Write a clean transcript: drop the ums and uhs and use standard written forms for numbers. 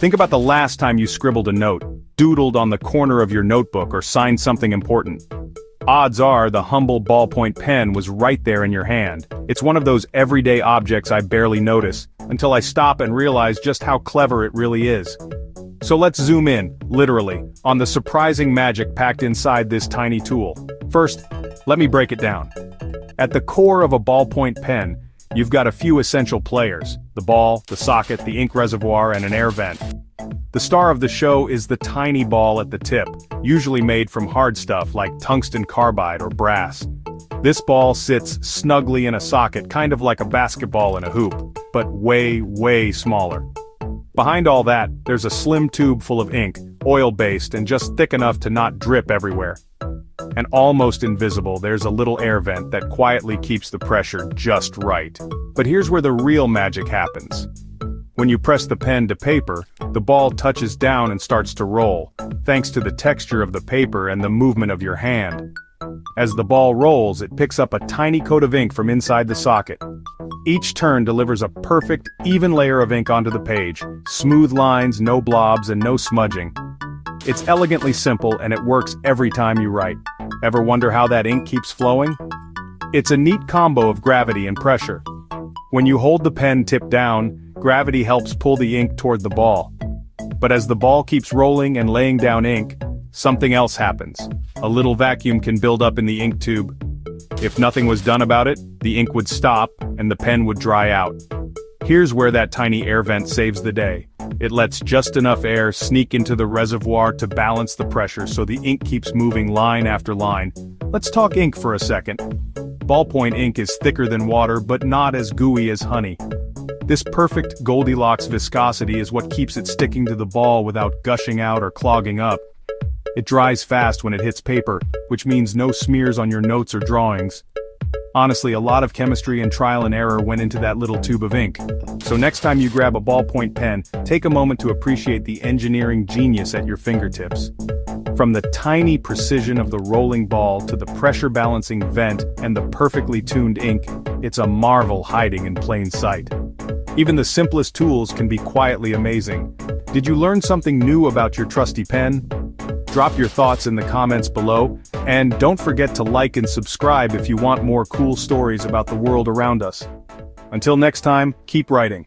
Think about the last time you scribbled a note, doodled on the corner of your notebook, or signed something important. Odds are the humble ballpoint pen was right there in your hand. It's one of those everyday objects I barely notice, until I stop and realize just how clever it really is. So let's zoom in, literally, on the surprising magic packed inside this tiny tool. First, let me break it down. At the core of a ballpoint pen, you've got a few essential players: the ball, the socket, the ink reservoir, and an air vent. The star of the show is the tiny ball at the tip, usually made from hard stuff like tungsten carbide or brass. This ball sits snugly in a socket, kind of like a basketball in a hoop, but way, way smaller. Behind all that, there's a slim tube full of ink, oil-based and just thick enough to not drip everywhere. And almost invisible, there's a little air vent that quietly keeps the pressure just right. But here's where the real magic happens. When you press the pen to paper, the ball touches down and starts to roll, thanks to the texture of the paper and the movement of your hand. As the ball rolls, it picks up a tiny coat of ink from inside the socket. Each turn delivers a perfect, even layer of ink onto the page, smooth lines, no blobs, and no smudging. It's elegantly simple, and it works every time you write. Ever wonder how that ink keeps flowing? It's a neat combo of gravity and pressure. When you hold the pen tip down, gravity helps pull the ink toward the ball. But as the ball keeps rolling and laying down ink, something else happens. A little vacuum can build up in the ink tube. If nothing was done about it, the ink would stop, and the pen would dry out. Here's where that tiny air vent saves the day. It lets just enough air sneak into the reservoir to balance the pressure so the ink keeps moving line after line. Let's talk ink for a second. Ballpoint ink is thicker than water, but not as gooey as honey. This perfect Goldilocks viscosity is what keeps it sticking to the ball without gushing out or clogging up. It dries fast when it hits paper, which means no smears on your notes or drawings. Honestly, a lot of chemistry and trial and error went into that little tube of ink. So next time you grab a ballpoint pen, take a moment to appreciate the engineering genius at your fingertips. From the tiny precision of the rolling ball to the pressure-balancing vent and the perfectly tuned ink, it's a marvel hiding in plain sight. Even the simplest tools can be quietly amazing. Did you learn something new about your trusty pen? Drop your thoughts in the comments below, and don't forget to like and subscribe if you want more cool stories about the world around us. Until next time, keep writing.